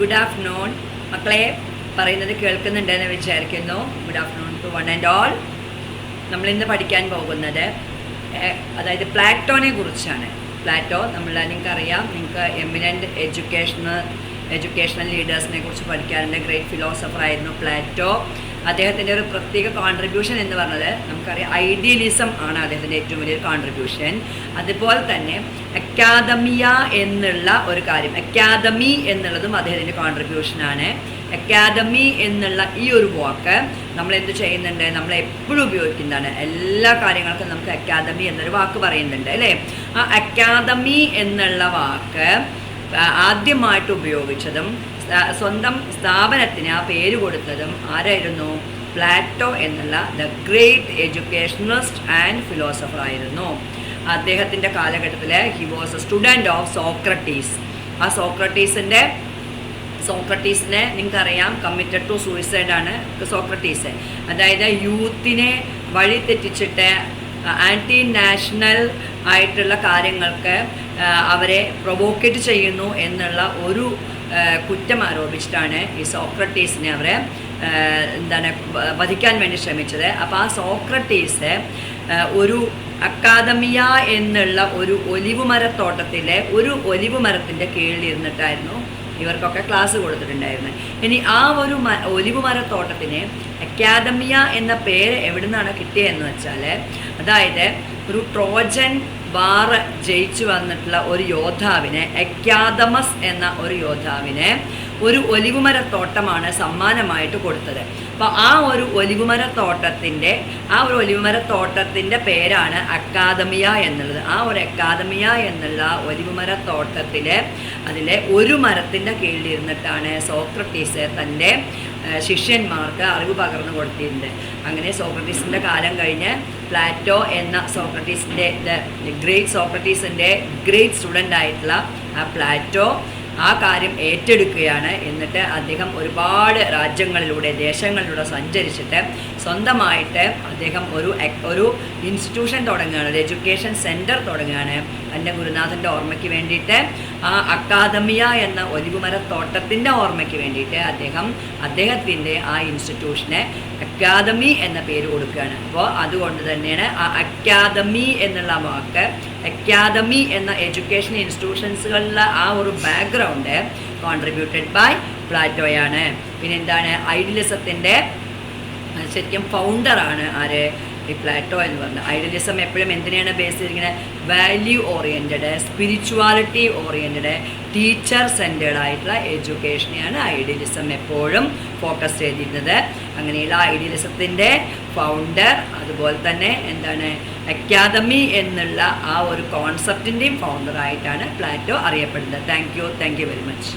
Good afternoon മക്കളെ, പറയുന്നത് കേൾക്കുന്നുണ്ടെന്ന് വിചാരിക്കുന്നു. Good afternoon to one and all. നമ്മളിന്ന് പഠിക്കാൻ പോകുന്നത് അതായത് പ്ലാറ്റോനെ കുറിച്ചാണ്. പ്ലാറ്റോ നിങ്ങൾക്കറിയാം, നിങ്ങൾക്ക് എമിനൻ്റ് എഡ്യൂക്കേഷണൽ ലീഡേഴ്സിനെ കുറിച്ച് പഠിക്കാറുണ്ട്. ഗ്രേറ്റ് ഫിലോസഫർ ആയിരുന്നു പ്ലാറ്റോ. അദ്ദേഹത്തിൻ്റെ ഒരു പ്രത്യേക കോൺട്രിബ്യൂഷൻ എന്ന് പറഞ്ഞത് നമുക്കറിയാം, ഐഡിയലിസം ആണ് അദ്ദേഹത്തിൻ്റെ ഏറ്റവും വലിയൊരു കോൺട്രിബ്യൂഷൻ. അതുപോലെ തന്നെ അക്കാദമിയ എന്നുള്ള ഒരു കാര്യം, അക്കാദമി എന്നുള്ളതും അദ്ദേഹത്തിൻ്റെ കോൺട്രിബ്യൂഷനാണ്. അക്കാദമി എന്നുള്ള ഈ ഒരു വാക്ക് നമ്മൾ എന്ത് ചെയ്യുന്നുണ്ട്, നമ്മൾ എപ്പോഴും ഉപയോഗിക്കുന്നതാണ്. എല്ലാ കാര്യങ്ങൾക്കും നമുക്ക് അക്കാദമി എന്നൊരു വാക്ക് പറയുന്നുണ്ട് അല്ലേ. ആ അക്കാദമി എന്നുള്ള വാക്ക് ആദ്യമായിട്ട് ഉപയോഗിച്ചതും സ്വന്തം സ്ഥാപനത്തിന് ആ പേര് കൊടുത്തതും ആരായിരുന്നു? പ്ലാറ്റോ എന്നുള്ള the great educationalist and philosopher ആയിരുന്നു. അദ്ദേഹത്തിൻ്റെ കാലഘട്ടത്തിൽ he was A student of Socrates. ആ സോക്രട്ടീസിനെ നിങ്ങൾക്കറിയാം, കമ്മിറ്റഡ് ടു സൂയിസൈഡാണ് സോക്രട്ടീസ്. അതായത് യൂത്തിനെ വഴി തെറ്റിച്ചിട്ട് ആൻറ്റി നാഷണൽ ആയിട്ടുള്ള കാര്യങ്ങൾക്ക് അവരെ പ്രൊവോക്കേറ്റ് ചെയ്യുന്നു എന്നുള്ള ഒരു കുറ്റം ആരോപിച്ചിട്ടാണ് ഈ സോക്രട്ടീസിനെ അവരെ വധിക്കാൻ വേണ്ടി ശ്രമിച്ചത്. അപ്പോൾ ആ സോക്രട്ടീസ് ഒരു അക്കാദമിയ എന്നുള്ള ഒരു ഒലിവുമരത്തോട്ടത്തിലെ ഒരു ഒലിവുമരത്തിൻ്റെ കീഴിലിരുന്നിട്ടായിരുന്നു ഇവർക്കൊക്കെ ക്ലാസ് കൊടുത്തിട്ടുണ്ടായിരുന്നത്. ഇനി ആ ഒരു ഒലിവുമരത്തോട്ടത്തിന് അക്കാദമിയ എന്ന പേര് എവിടെ നിന്നാണ് കിട്ടിയതെന്ന് വെച്ചാൽ, അതായത് ഒരു ട്രോജൻ വാർ ജയിച്ചു വന്നിട്ടുള്ള ഒരു യോദ്ധാവിനെ, അക്കാദമസ് എന്ന ഒരു യോദ്ധാവിനെ ഒരു ഒലിവുമരത്തോട്ടമാണ് സമ്മാനമായിട്ട് കൊടുത്തത്. അപ്പോൾ ആ ഒരു ഒലിവുമരത്തോട്ടത്തിൻ്റെ പേരാണ് അക്കാദമിയ എന്നുള്ളത്. ആ ഒരു അക്കാദമിയ എന്നുള്ള അതിലെ ഒരു മരത്തിൻ്റെ കീഴിലിരുന്നിട്ടാണ് സോക്രട്ടീസ് തൻ്റെ ശിഷ്യന്മാർക്ക് അറിവ് പകർന്നു കൊടുത്തിട്ടുണ്ട്. അങ്ങനെ സോക്രട്ടീസിൻ്റെ കാലം കഴിഞ്ഞ് പ്ലാറ്റോ എന്ന സോക്രട്ടീസിൻ്റെ ഗ്രേറ്റ് സ്റ്റുഡൻ്റ് ആയിട്ടുള്ള ആ പ്ലാറ്റോ ആ കാര്യം ഏറ്റെടുക്കുകയാണ്. എന്നിട്ട് അദ്ദേഹം ഒരുപാട് ദേശങ്ങളിലൂടെ സഞ്ചരിച്ചിട്ട് സ്വന്തമായിട്ട് അദ്ദേഹം ഒരു ഇൻസ്റ്റിറ്റ്യൂഷൻ തുടങ്ങുകയാണ്, ഒരു എഡ്യൂക്കേഷൻ സെൻറ്റർ തുടങ്ങുകയാണ് തൻ്റെ ഗുരുനാഥൻ്റെ ഓർമ്മയ്ക്ക് വേണ്ടിയിട്ട്. ആ അക്കാദമിയ എന്ന ഒലിവുമരത്തോട്ടത്തിൻ്റെ ഓർമ്മയ്ക്ക് വേണ്ടിയിട്ട് അദ്ദേഹത്തിൻ്റെ ആ ഇൻസ്റ്റിറ്റ്യൂഷന് അക്കാദമി എന്ന പേര് കൊടുക്കുകയാണ്. അപ്പോൾ അതുകൊണ്ട് തന്നെയാണ് ആ അക്കാദമി എന്നുള്ള വാക്ക്, അക്കാദമി എന്ന എഡ്യൂക്കേഷൻ ഇൻസ്റ്റിറ്റ്യൂഷൻസുകളിലെ ആ ഒരു ബാക്ക്ഗ്രൗണ്ട് കോൺട്രിബ്യൂട്ടഡ് ബൈ പ്ലാറ്റോയാണ്. പിന്നെ എന്താണ്, ഐഡിയലിസത്തിൻ്റെ ശരിക്കും ഫൗണ്ടറാണ് ആര്? ഈ പ്ലാറ്റോ എന്ന് പറഞ്ഞത്. ഐഡിയലിസം എപ്പോഴും എന്തിനാണ് ബേസ് ചെയ്തിരിക്കുന്നത്? Value oriented, spirituality oriented, teacher centred ആയിട്ടുള്ള എഡ്യൂക്കേഷനെയാണ് ഐഡിയലിസം എപ്പോഴും ഫോക്കസ് ചെയ്തിരുന്നത്. അങ്ങനെയുള്ള ഐഡിയലിസത്തിൻ്റെ ഫൗണ്ടർ, അതുപോലെ തന്നെ അക്കാദമി എന്നുള്ള ആ ഒരു കോൺസെപ്റ്റിൻ്റെയും ഫൗണ്ടറായിട്ടാണ് പ്ലാറ്റോ അറിയപ്പെടുന്നത്. Thank you very much.